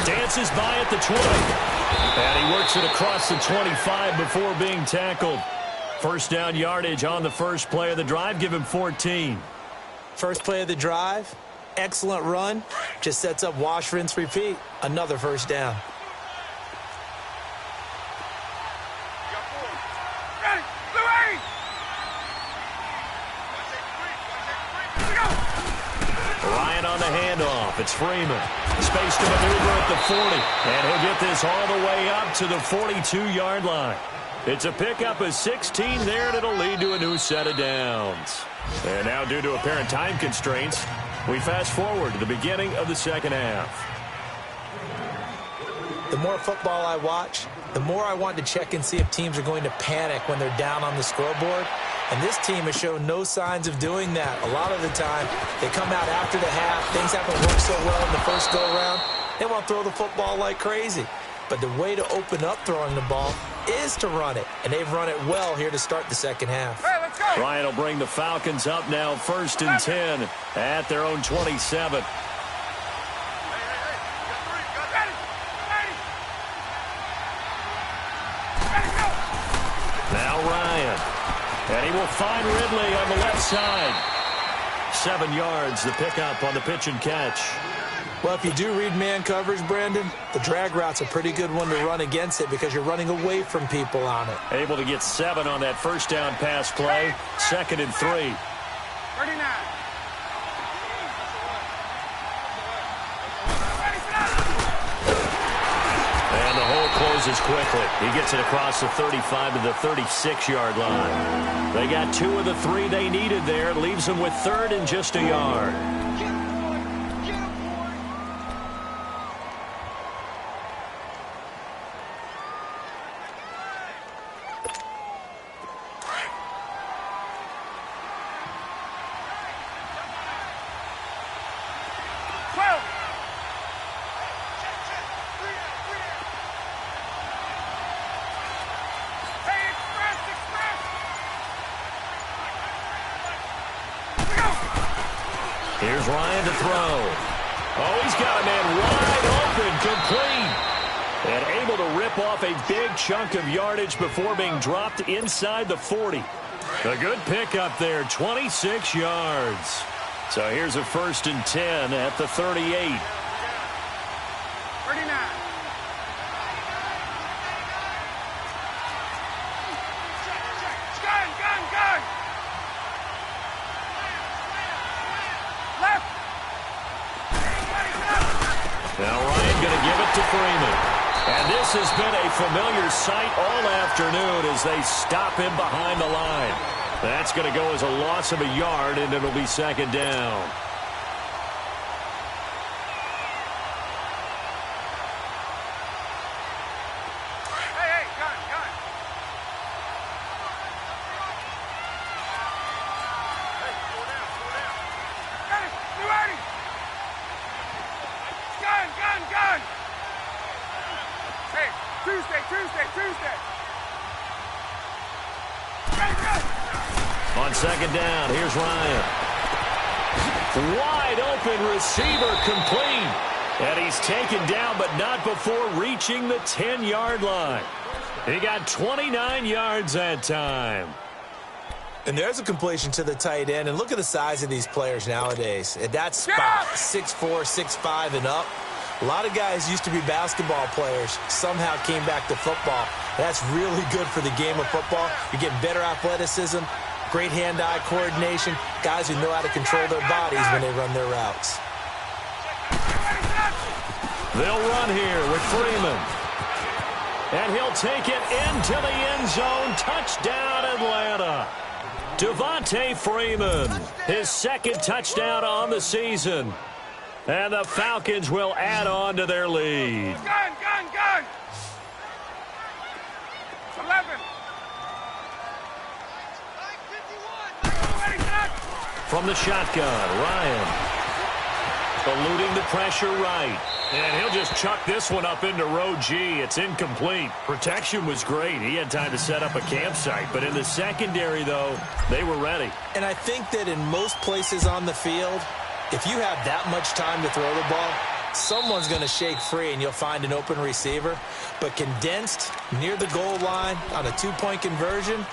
Dances by at the 20. And he works it across the 25 before being tackled. First down yardage on the first play of the drive. Give him 14. First play of the drive. Excellent run. Just sets up wash, rinse, repeat. Another first down. Ryan on the handoff. It's Freeman. Space to maneuver at the 40. And he'll get this all the way up to the 42-yard line. It's a pickup of 16 there, and it'll lead to a new set of downs. And now, due to apparent time constraints, we fast forward to the beginning of the second half. The more football I watch, the more I want to check and see if teams are going to panic when they're down on the scoreboard. And this team has shown no signs of doing that. A lot of the time, they come out after the half. Things haven't worked so well in the first go-around. They want to throw the football like crazy. But the way to open up throwing the ball is to run it. And they've run it well here to start the second half. Hey, let's go. Ryan will bring the Falcons up now 1st and 10 at their own 27. Now Ryan. And he will find Ridley on the left side. 7 yards, the pickup on the pitch and catch. Well, if you do read man coverage, Brandon, the drag route's a pretty good one to run against it because you're running away from people on it. Able to get 7 on that first down pass play. 2nd and 3. 39. And the hole closes quickly. He gets it across the 35 to the 36-yard line. They got 2 of the 3 they needed there. It leaves them with 3rd and just a yard. Here's Ryan to throw. Oh, he's got a man wide open, complete. And able to rip off a big chunk of yardage before being dropped inside the 40. A good pickup there, 26 yards. So here's a 1st and 10 at the 38. 39. Gun. Left. Now Ryan going to give it to Freeman. And this has been a familiar sight all afternoon as they stop him behind the line. That's going to go as a loss of a yard, and it'll be 2nd down. Hey, gun. Hey, slow down. Got it. You ready? Gun. Hey, Tuesday. On 2nd down, here's Ryan. Wide open receiver, complete. And he's taken down, but not before reaching the 10-yard line. He got 29 yards that time. And there's a completion to the tight end. And look at the size of these players nowadays. At that spot, 6'4", 6'5", and up. A lot of guys used to be basketball players, somehow came back to football. That's really good for the game of football. You get better athleticism, great hand-eye coordination, guys who know how to control their bodies when they run their routes. They'll run here with Freeman. And he'll take it into the end zone. Touchdown, Atlanta. Devontae Freeman, his 2nd touchdown on the season. And the Falcons will add on to their lead. Gun. 11. From the shotgun, Ryan. Eluding the pressure right. And he'll just chuck this one up into row G. It's incomplete. Protection was great. He had time to set up a campsite. But in the secondary, though, they were ready. And I think that in most places on the field, if you have that much time to throw the ball, someone's going to shake free and you'll find an open receiver. But condensed near the goal line on a two-point conversion,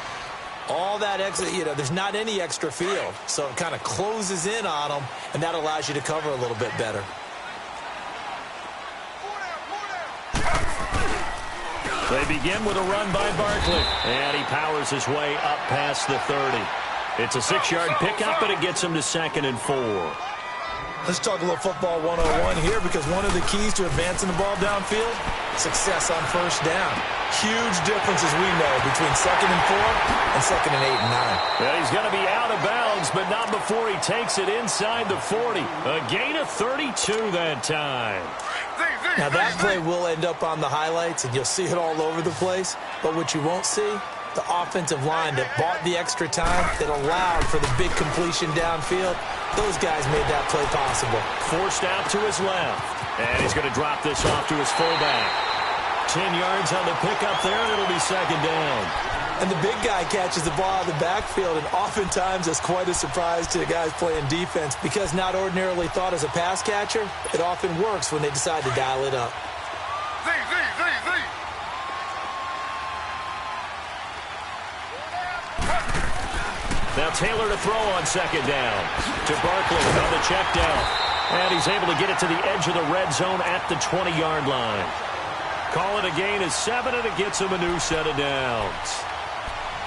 all that extra, there's not any extra field. So it kind of closes in on them, and that allows you to cover a little bit better. They begin with a run by Barkley, and he powers his way up past the 30. It's a 6-yard pickup, but it gets him to 2nd and 4. Let's talk a little football 101 here, because one of the keys to advancing the ball downfield, success on first down. Huge difference, as we know, between 2nd and 4 and 2nd and 8 and 9. Yeah, he's going to be out of bounds, but not before he takes it inside the 40. A gain of 32 that time. Now, that play will end up on the highlights, and you'll see it all over the place. But what you won't see, the offensive line that bought the extra time, that allowed for the big completion downfield, those guys made that play possible. Forced out to his left, and he's going to drop this off to his fullback. 10 yards on the pickup there, and it'll be 2nd down. And the big guy catches the ball out of the backfield, and oftentimes that's quite a surprise to the guys playing defense, because not ordinarily thought as a pass catcher, it often works when they decide to dial it up. Now Taylor to throw on 2nd down. To Barkley on the check down. And he's able to get it to the edge of the red zone at the 20-yard line. Call it a gain of 7, and it gets him a new set of downs.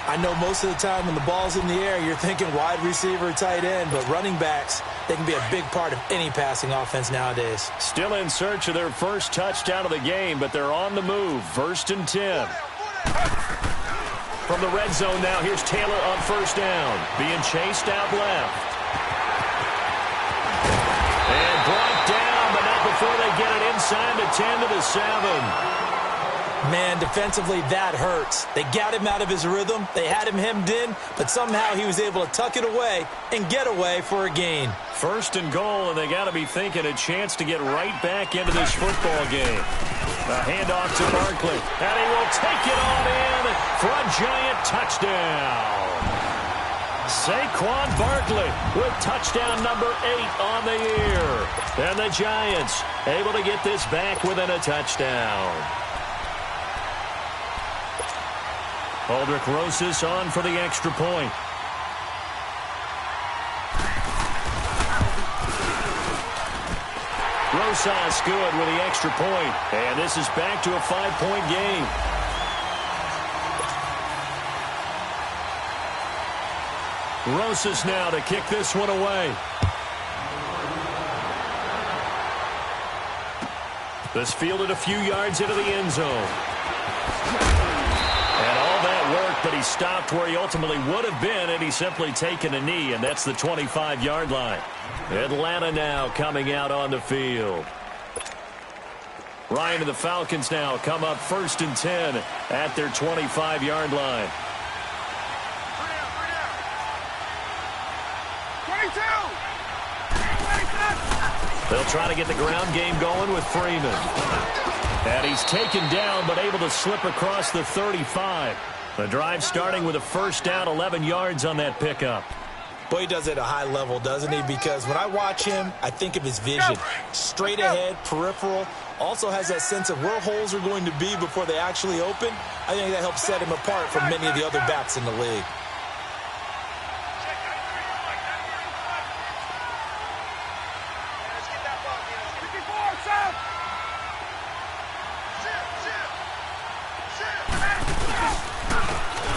I know most of the time when the ball's in the air, you're thinking wide receiver, tight end, but running backs, they can be a big part of any passing offense nowadays. Still in search of their first touchdown of the game, but they're on the move. 1st and 10. From the red zone now, here's Taylor on 1st down. Being chased out left. And brought down, but not before they get it inside the 10 to the 7. Man, defensively, that hurts. They got him out of his rhythm. They had him hemmed in, but somehow he was able to tuck it away and get away for a gain. 1st and goal, and they got to be thinking a chance to get right back into this football game. A handoff to Barkley, and he will take it on in for a giant touchdown. Saquon Barkley with touchdown number 8 on the year. And the Giants able to get this back within a touchdown. Aldrich Rosas on for the extra point. Rosas good with the extra point. And this is back to a 5-point game. Rosas now to kick this one away. This fielded a few yards into the end zone. And all that work, but he stopped where he ultimately would have been, and he's simply taken a knee, and that's the 25-yard line. Atlanta now coming out on the field. Ryan and the Falcons now come up 1st and 10 at their 25-yard line. 22! They'll try to get the ground game going with Freeman. And he's taken down, but able to slip across the 35. The drive starting with a 1st down, 11 yards on that pickup. Boy, he does it at a high level, doesn't he? Because when I watch him, I think of his vision. Straight ahead, peripheral. Also has that sense of where holes are going to be before they actually open. I think that helps set him apart from many of the other backs in the league.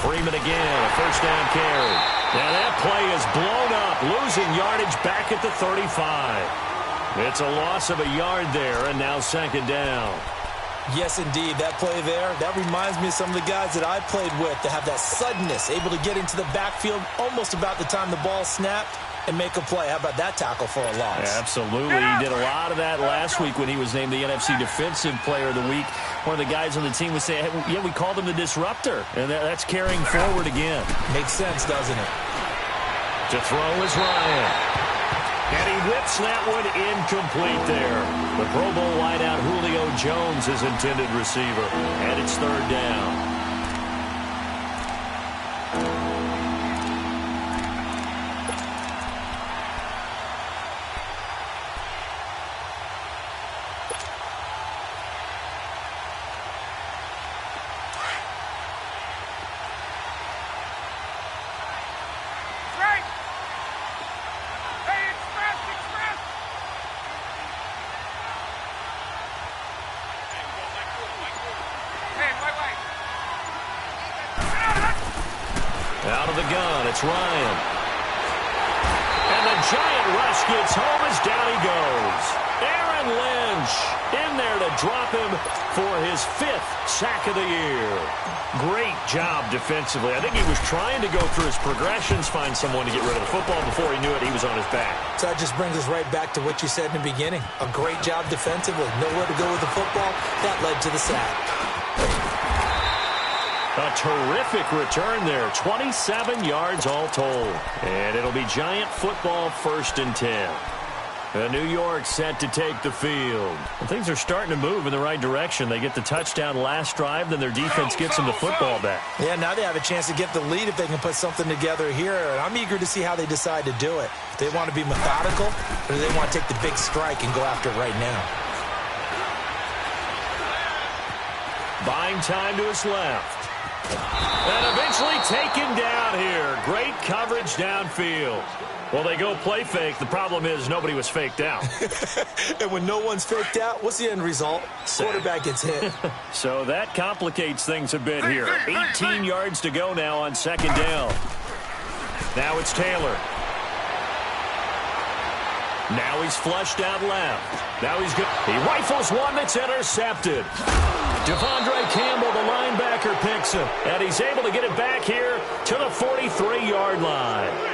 Freeman again, a 1st down carry. Now that play is blown up, losing yardage back at the 35. It's a loss of a yard there, and now 2nd down. Yes, indeed. That play there, that reminds me of some of the guys that I played with that have that suddenness, able to get into the backfield almost about the time the ball snapped and make a play. How about that tackle for a loss? Yeah, absolutely. He did a lot of that last week when he was named the NFC Defensive Player of the Week. One of the guys on the team would say, hey, yeah, we called him the disruptor. And that's carrying forward again. Makes sense, doesn't it? To throw is Ryan. And he whips that one incomplete there. The Pro Bowl wideout Julio Jones is intended receiver. And it's 3rd down. Out of the gun, it's Ryan. And the giant rush gets home as down he goes. Aaron Lynch in there to drop him for his 5th sack of the year. Great job defensively. I think he was trying to go through his progressions, find someone to get rid of the football. Before he knew it, he was on his back. So that just brings us right back to what you said in the beginning. A great job defensively. Nowhere to go with the football. That led to the sack. A terrific return there. 27 yards all told. And it'll be Giant football 1st and 10. New York set to take the field. And things are starting to move in the right direction. They get the touchdown last drive, then their defense gets them the football back. Yeah, now they have a chance to get the lead if they can put something together here. And I'm eager to see how they decide to do it. Do they want to be methodical, or do they want to take the big strike and go after it right now? Buying time to his left. And eventually taken down here. Great coverage downfield. Well, they go play fake. The problem is nobody was faked out. And when no one's faked out, what's the end result? Quarterback gets hit. So that complicates things a bit here. 18 yards to go now on 2nd down. Now it's Taylor. Now he's flushed out left. Now he's good. He rifles one that's intercepted. Devondre Campbell, the linebacker, picks him. And he's able to get it back here to the 43-yard line.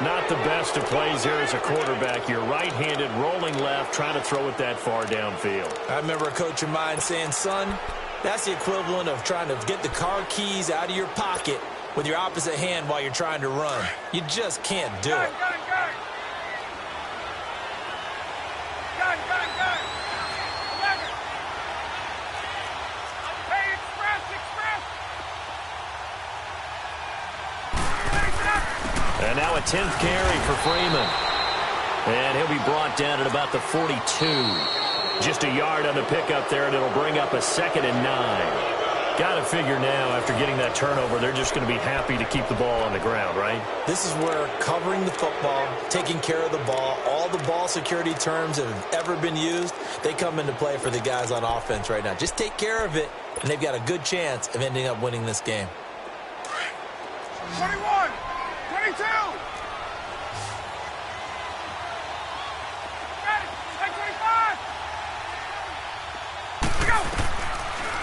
Not the best of plays here as a quarterback. You're right-handed, rolling left, trying to throw it that far downfield. I remember a coach of mine saying, son, that's the equivalent of trying to get the car keys out of your pocket with your opposite hand while you're trying to run. You just can't do it. And now a 10th carry for Freeman. And he'll be brought down at about the 42. Just a yard on the pickup there, and it'll bring up a 2nd and 9. Got to figure now, after getting that turnover, they're just going to be happy to keep the ball on the ground, right? This is where covering the football, taking care of the ball, all the ball security terms that have ever been used, they come into play for the guys on offense right now. Just take care of it, and they've got a good chance of ending up winning this game. 21! 22!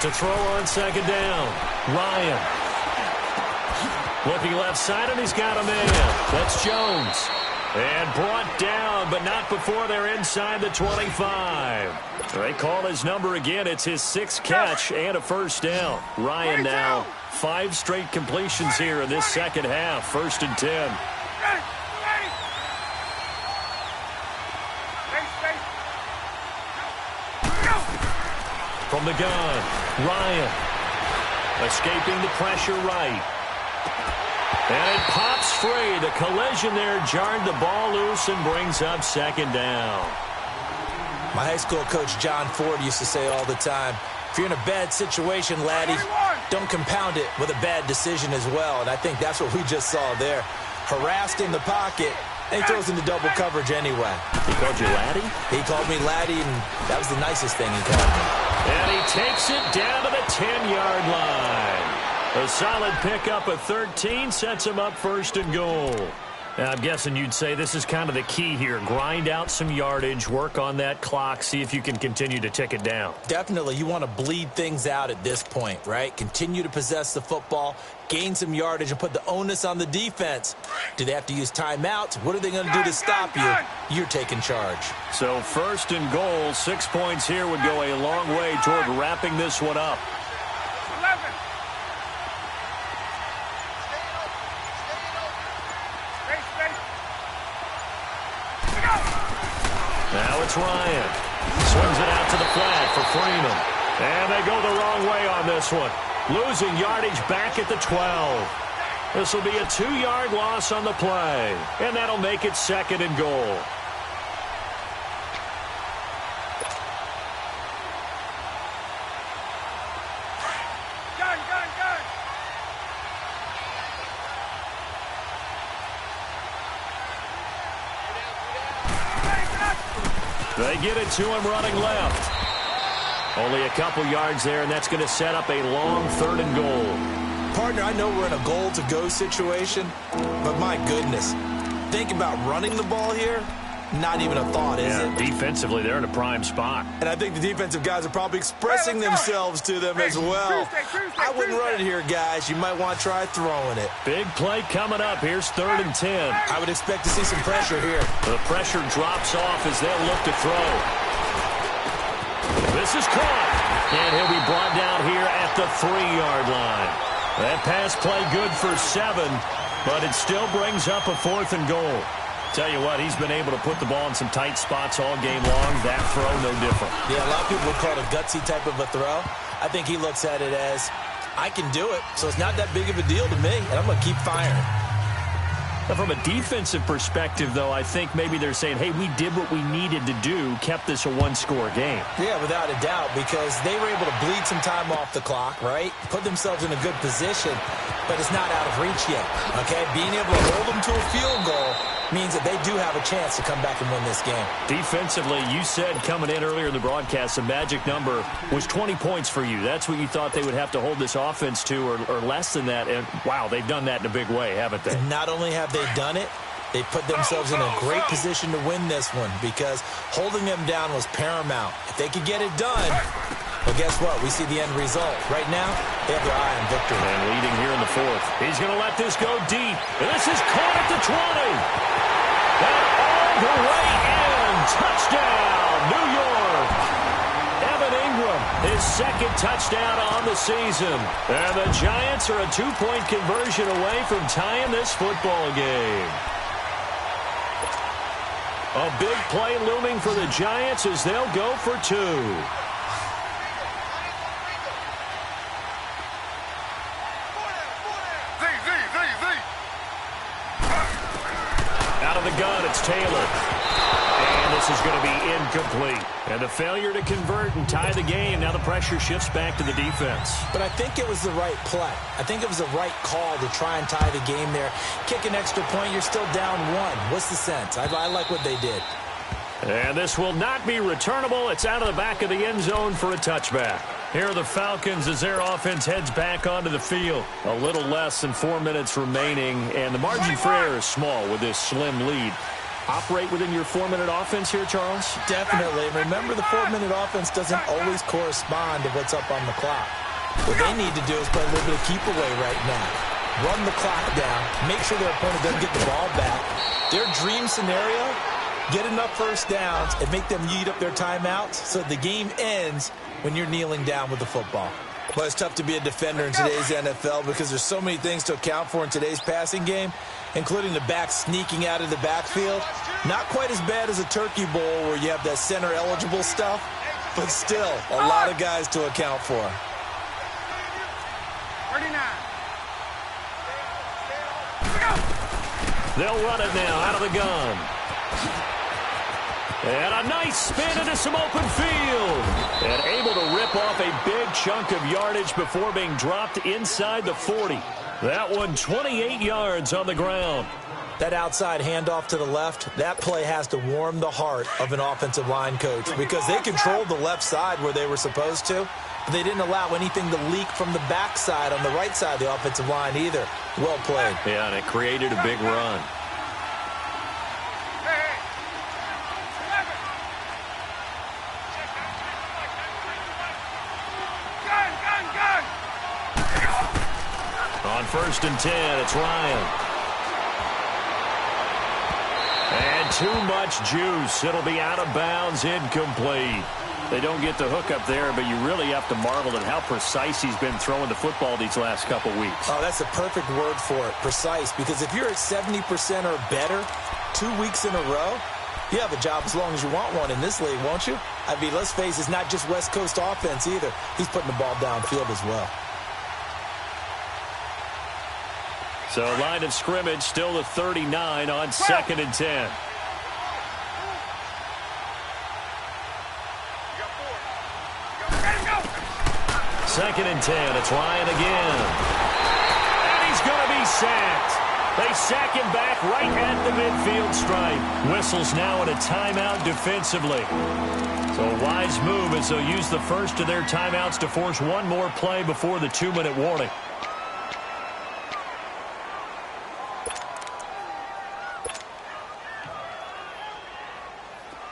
To throw on 2nd down. Ryan. Looking left side, and he's got a man. That's Jones. And brought down, but not before they're inside the 25. They call his number again. It's his 6th catch and a 1st down. Ryan now 5 straight completions here in this 2nd half. 1st and 10. From the gun, Ryan escaping the pressure right. And it pops free. The collision there jarred the ball loose and brings up 2nd down. My high school coach, John Ford, used to say all the time, if you're in a bad situation, laddie, don't compound it with a bad decision as well. And I think that's what we just saw there. Harassed in the pocket, and he throws into double coverage anyway. He called you laddie? He called me laddie, and that was the nicest thing he called me. And he takes it down to the 10-yard line. A solid pickup of 13 sets him up 1st and goal. Now, I'm guessing you'd say this is kind of the key here. Grind out some yardage, work on that clock, see if you can continue to tick it down. Definitely. You want to bleed things out at this point, right? Continue to possess the football, gain some yardage, and put the onus on the defense. Do they have to use timeouts? What are they going to do to stop you? You're taking charge. So 1st and goal, 6 points here would go a long way toward wrapping this one up. 11. Now it's Ryan. Swings it out to the flat for Freeman. And they go the wrong way on this one. Losing yardage back at the 12. This will be a 2-yard loss on the play. And that'll make it 2nd and goal. They get it to him running left. Only a couple yards there, and that's going to set up a long 3rd and goal. Partner, I know we're in a goal-to-go situation, but my goodness, think about running the ball here. Not even a thought, is it? Defensively, they're in a prime spot. And I think the defensive guys are probably expressing themselves to them as well. I wouldn't run it here, guys. You might want to try throwing it. Big play coming up. Here's 3rd and 10. I would expect to see some pressure here. The pressure drops off as they'll look to throw. This is caught. And he'll be brought down here at the 3-yard line. That pass play good for 7, but it still brings up a 4th and goal. Tell you what, he's been able to put the ball in some tight spots all game long. That throw, no different. Yeah, a lot of people would call it a gutsy type of a throw. I think he looks at it as, I can do it, so it's not that big of a deal to me, and I'm going to keep firing. Now, from a defensive perspective, though, I think maybe they're saying, hey, we did what we needed to do, kept this a one-score game. Yeah, without a doubt, because they were able to bleed some time off the clock, right? Put themselves in a good position, but it's not out of reach yet, okay? Being able to hold them to a field goal means that they do have a chance to come back and win this game. Defensively, you said coming in earlier in the broadcast, the magic number was 20 points for you. That's what you thought they would have to hold this offense to, or less than that. And, wow, they've done that in a big way, haven't they? And not only have they done it, they put themselves in a great position to win this one because holding them down was paramount. If they could get it done, well, guess what? We see the end result. Right now, they have their eye on victory. And leading here in the 4th. He's going to let this go deep. And this is caught at the 20. And all the way in. Touchdown, New York. Evan Ingram, his 2nd touchdown on the season. And the Giants are a 2-point conversion away from tying this football game. A big play looming for the Giants as they'll go for 2. Out of the gun, it's Taylor. And this is going to be incomplete. And a failure to convert and tie the game. Now the pressure shifts back to the defense. But I think it was the right play. I think it was the right call to try and tie the game there. Kick an extra point, you're still down 1. What's the sense? I like what they did. And this will not be returnable. It's out of the back of the end zone for a touchback. Here are the Falcons as their offense heads back onto the field. A little less than 4 minutes remaining, and the margin for error is small with this slim lead. Operate within your 4-minute offense here, Charles? Definitely. Remember, the 4-minute offense doesn't always correspond to what's up on the clock. What they need to do is play a little bit of keep away right now. Run the clock down. Make sure their opponent doesn't get the ball back. Their dream scenario, get enough first downs and make them eat up their timeouts so the game ends when you're kneeling down with the football. Well, it's tough to be a defender in today's NFL because there's so many things to account for in today's passing game, including the back sneaking out of the backfield. Not quite as bad as a turkey bowl where you have that center-eligible stuff, but still a lot of guys to account for. 39. They'll run it now out of the gun. And a nice spin into some open field. And able to rip off a big chunk of yardage before being dropped inside the 40. That one 28 yards on the ground. That outside handoff to the left, that play has to warm the heart of an offensive line coach because they controlled the left side where they were supposed to, but they didn't allow anything to leak from the backside on the right side of the offensive line either. Well played. Yeah, and it created a big run. On 1st and 10, it's Ryan. And too much juice. It'll be out of bounds, incomplete. They don't get the hook up there, but you really have to marvel at how precise he's been throwing the football these last couple weeks. Oh, that's a perfect word for it, precise, because if you're at 70% or better 2 weeks in a row, you have a job as long as you want one in this league, won't you? I mean, let's face it, it's not just West Coast offense either. He's putting the ball downfield as well. So line of scrimmage still the 39 on 2nd and 10. Second and 10, it's Ryan again. And he's going to be sacked. They sack him back right at the midfield stripe. Whistles now in a timeout defensively. So a wise move as they'll use the first of their timeouts to force one more play before the 2-minute warning.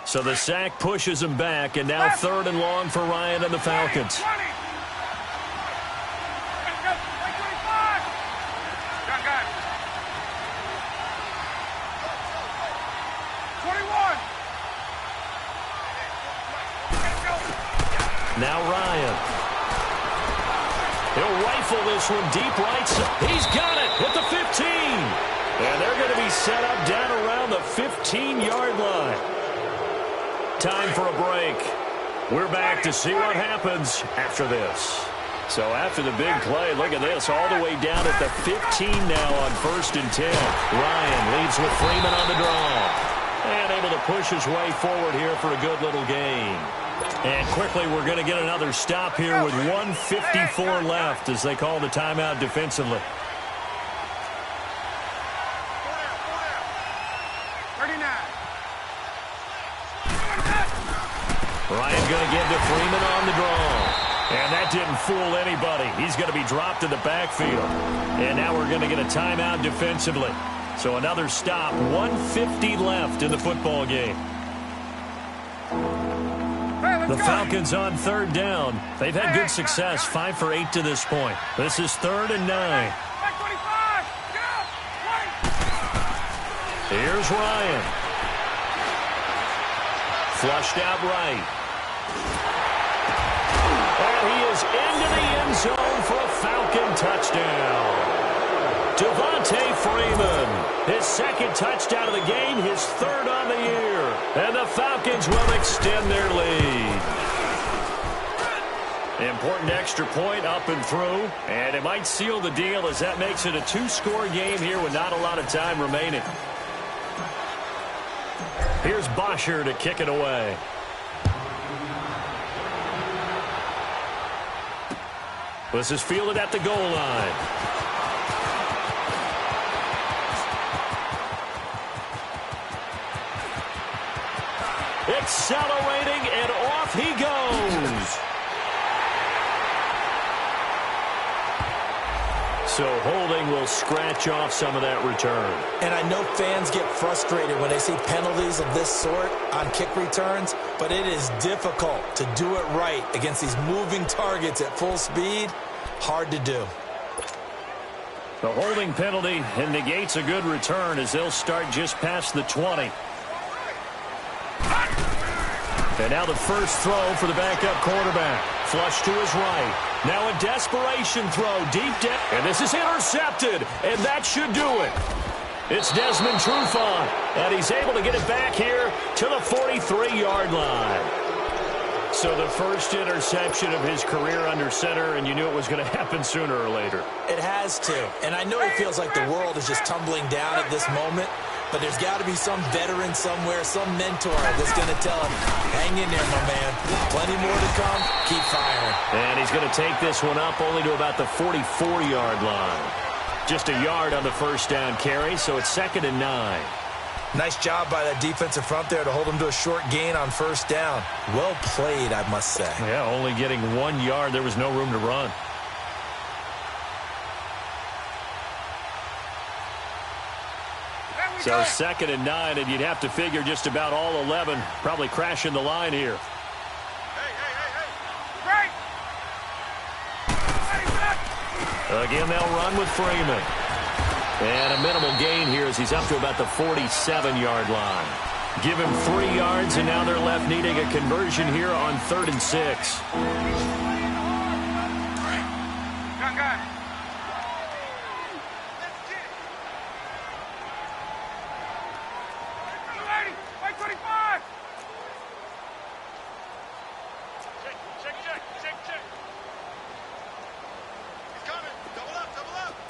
So the sack pushes him back, and now 3rd and long for Ryan and the Falcons. 20. Go. 25. Gun. 21. Now Ryan. He'll rifle this one deep right. He's got it at the 15. And they're going to be set up down around the 15-yard line. Time for a break. We're back to see what happens after this. So after the big play, look at this, all the way down at the 15 now on 1st and 10. Ryan leads with Freeman on the draw. And able to push his way forward here for a good little gain. And quickly, we're going to get another stop here with 1:54 left as they call the timeout defensively. 39. Ryan going to get to Freeman on the draw. And that didn't fool anybody. He's going to be dropped in the backfield. And now we're going to get a timeout defensively. So another stop, 1:50 left in the football game. The Falcons on 3rd down. They've had good success, 5 for 8 to this point. This is 3rd and 9. Here's Ryan. Flushed out right. And he is into the end zone for a Falcon touchdown. Devontae Freeman, his 2nd touchdown of the game, his 3rd on the year. And the Falcons will extend their lead. Important extra point up and through. And it might seal the deal as that makes it a 2-score game here with not a lot of time remaining. Here's Bosher to kick it away. This is fielded at the goal line. Accelerating, and off he goes. So holding will scratch off some of that return. And I know fans get frustrated when they see penalties of this sort on kick returns, but it is difficult to do it right against these moving targets at full speed. Hard to do. The holding penalty negates a good return as they'll start just past the 20. And now the first throw for the backup quarterback. Flush to his right. Now a desperation throw deep down. And this is intercepted. And that should do it. It's Desmond Trufant. And he's able to get it back here to the 43-yard line. So the first interception of his career under center, and you knew it was going to happen sooner or later. It has to. And I know it feels like the world is just tumbling down at this moment. But there's got to be some veteran somewhere, some mentor that's going to tell him, hang in there, my man. Plenty more to come. Keep firing. And he's going to take this one up only to about the 44-yard line. Just a yard on the first down carry, so it's 2nd and 9. Nice job by that defensive front there to hold him to a short gain on first down. Well played, I must say. Yeah, only getting 1 yard. There was no room to run. So 2nd and 9, and you'd have to figure just about all 11 probably crashing the line here. Right. Again, they'll run with Freeman. And a minimal gain here as he's up to about the 47-yard line. Give him 3 yards, and now they're left needing a conversion here on 3rd and 6.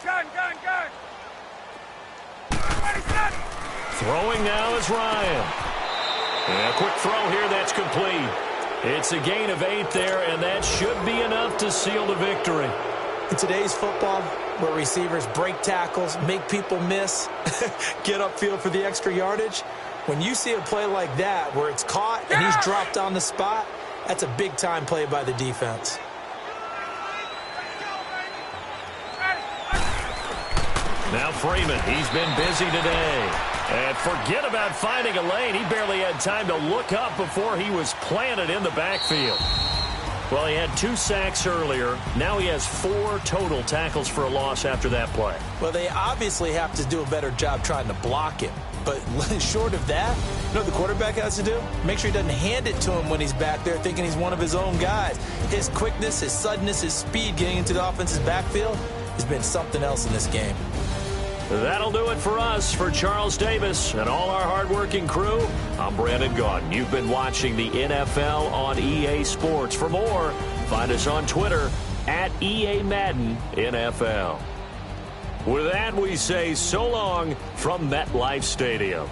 Gun. Gun. Throwing now is Ryan. And a quick throw here, that's complete. It's a gain of 8 there, and that should be enough to seal the victory. In today's football, where receivers break tackles, make people miss, get upfield for the extra yardage, when you see a play like that where it's caught and he's dropped on the spot, that's a big-time play by the defense. Now Freeman, he's been busy today. And forget about finding a lane. He barely had time to look up before he was planted in the backfield. Well, he had 2 sacks earlier. Now he has 4 total tackles for a loss after that play. Well, they obviously have to do a better job trying to block him. But short of that, you know what the quarterback has to do? Make sure he doesn't hand it to him when he's back there thinking he's one of his own guys. His quickness, his suddenness, his speed getting into the offense's backfield has been something else in this game. That'll do it for us. For Charles Davis and all our hardworking crew, I'm Brandon Gaudin. You've been watching the NFL on EA Sports. For more, find us on Twitter at EA Madden NFL. With that, we say so long from MetLife Stadium.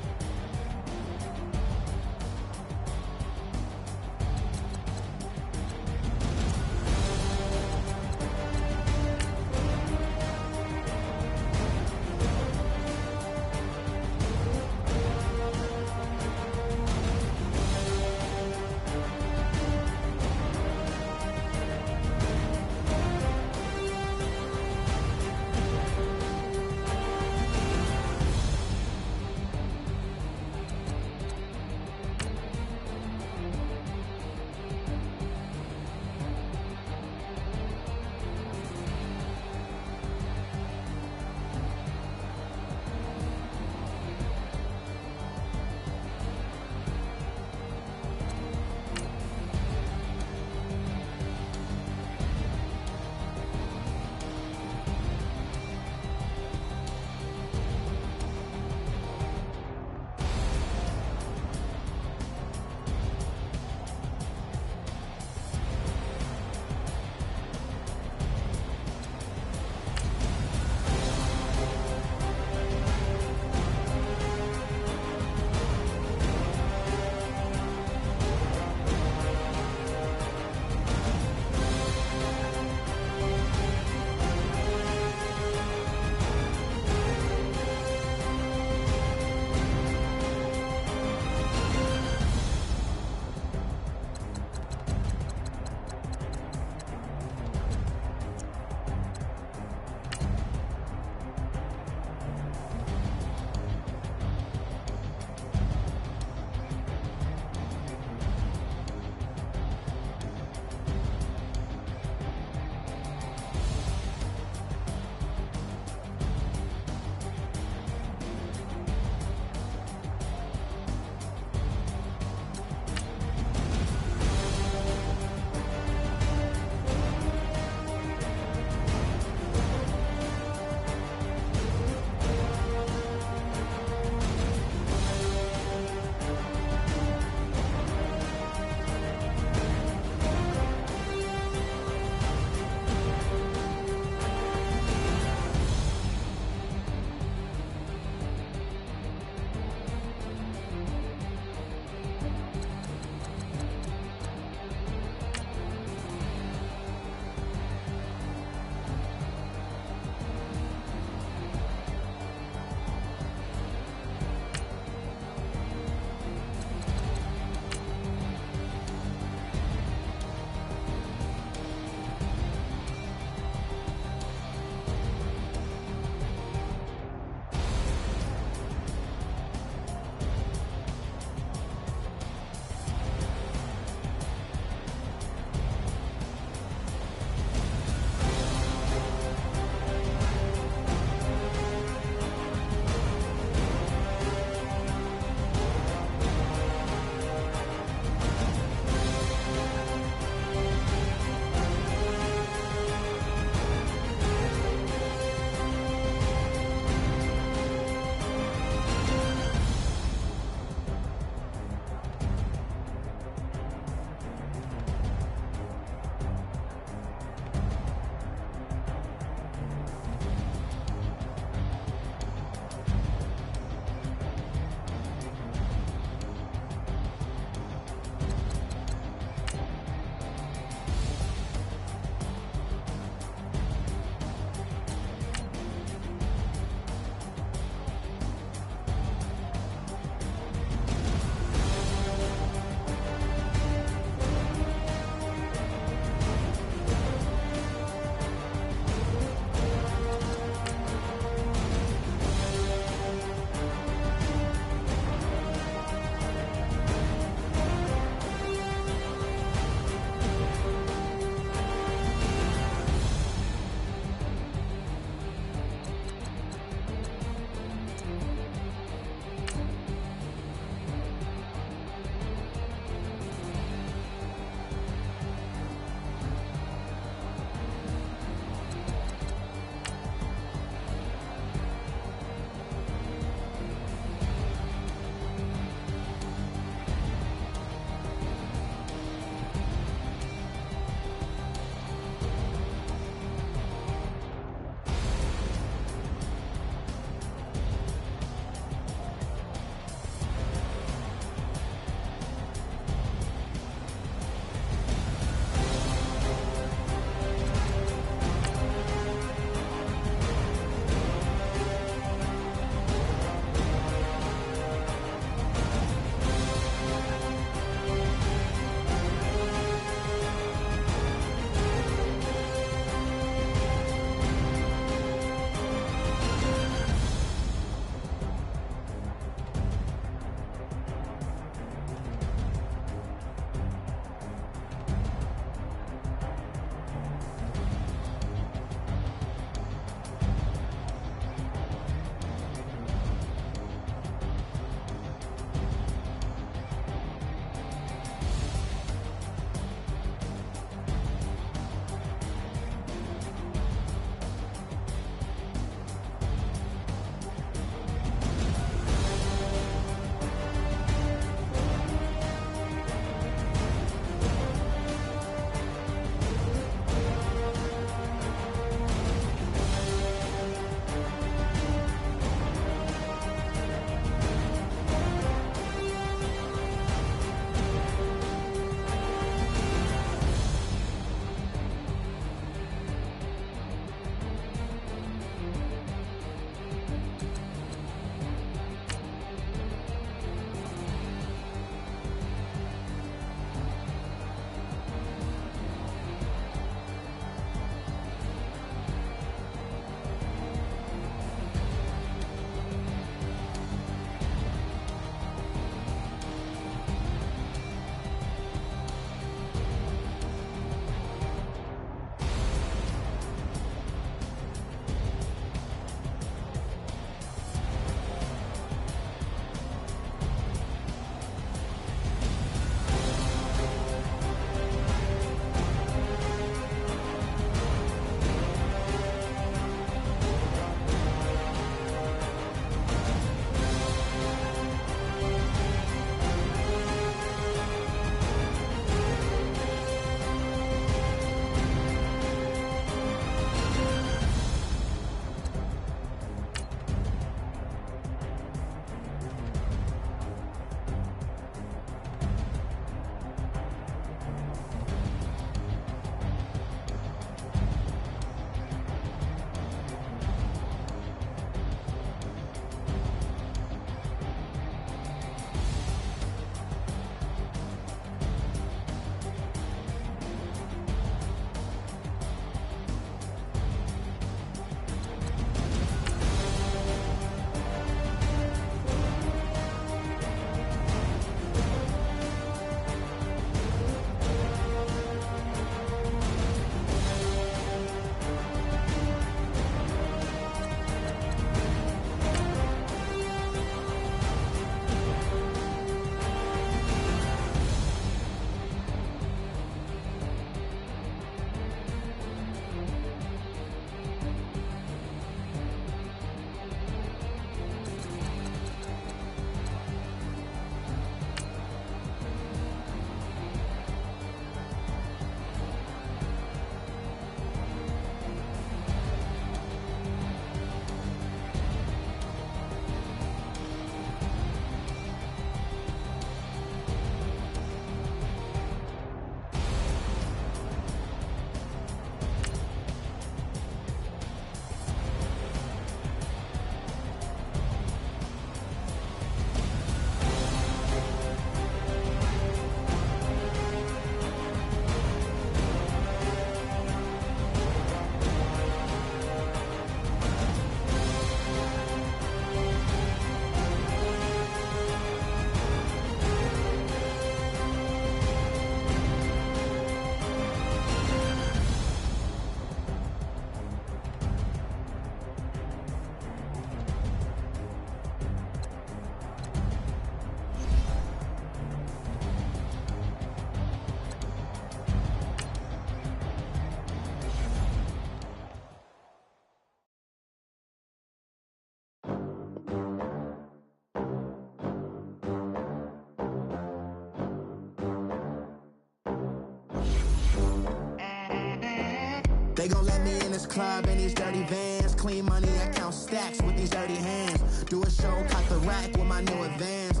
this club in these dirty vans. Clean money, I count stacks with these dirty hands. Do a show, caught the rack with my new advance.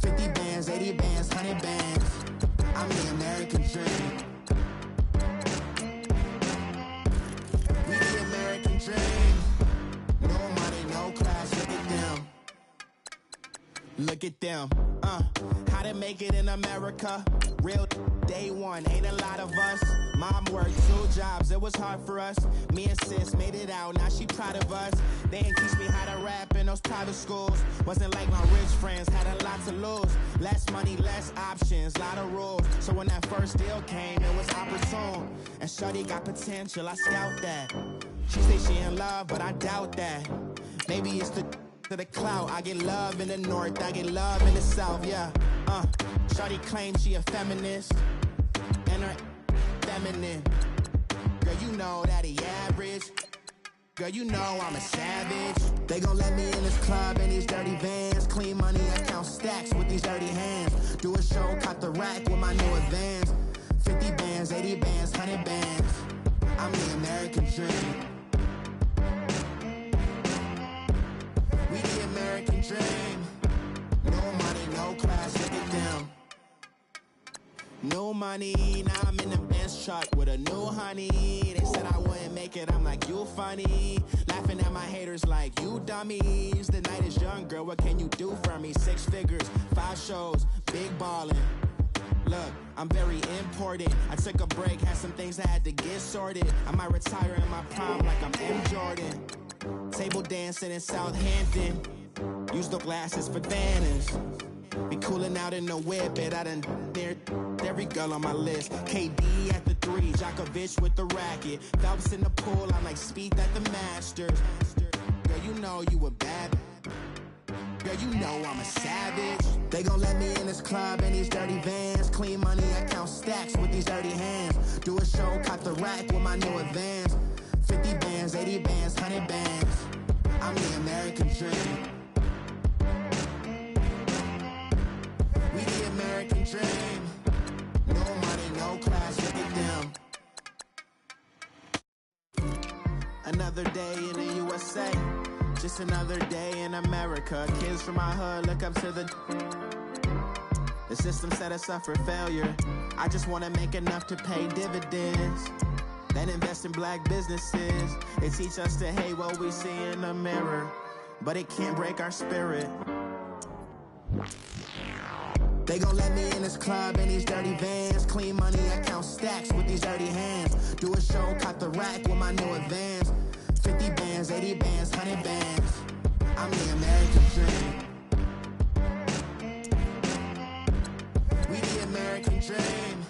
50 bands, 80 bands, 100 bands. I'm the American dream. We the American dream. No money, no class, look at them. Look at them, how to make it in America. Real day one, ain't a lot of us. Mom worked 2 jobs, it was hard for us. Me and sis made it out, now she proud of us. They ain't teach me how to rap in those private schools. Wasn't like my rich friends, had a lot to lose. Less money, less options, lot of rules. So when that first deal came, it was opportune. And shorty got potential, I scout that. She say she in love, but I doubt that. Maybe it's to the clout. I get love in the north, I get love in the south, yeah. Shorty claims she a feminist, and her feminine. Girl, you know that he average. Girl, you know I'm a savage. They gon' let me in this club in these dirty vans. Clean money, I count stacks with these dirty hands. Do a show, caught the rack with my new advance. 50 bands, 80 bands, 100 bands. I'm the American dream. We the American dream. No money, no class, look at them. No money, now I'm in the Benz truck with a new honey. They said I wouldn't make it, I'm like, you funny. Laughing at my haters like, you dummies. The night is young, girl, what can you do for me? 6 figures, 5 shows, big ballin'. Look, I'm very important. I took a break, had some things I had to get sorted. I might retire in my prime like I'm M. Jordan. Table dancing in Southampton. Use the glasses for Thanos. Be cooling out in the whip, and I done near every girl on my list. KD at the 3, Djokovic with the racket. Phelps in the pool, I'm like Speed at the Masters. Girl, you know you a bad. Girl, you know I'm a savage. They gon' let me in this club in these dirty vans. Clean money, I count stacks with these dirty hands. Do a show, caught the rack with my new advance. 50 bands, 80 bands, 100 bands. I'm the American dream. We the American dream. No money, no class, look at them. Another day in the USA. Just another day in America. Kids from my hood look up to the system set us up for failure. I just wanna make enough to pay dividends. Then invest in black businesses. They teach us to hate what we see in the mirror, but it can't break our spirit. They gon' let me in this club in these dirty vans. Clean money, I count stacks with these dirty hands. Do a show, caught the rack with my new advance. 50 bands, 80 bands, 100 bands. I'm the American dream. We the American dream.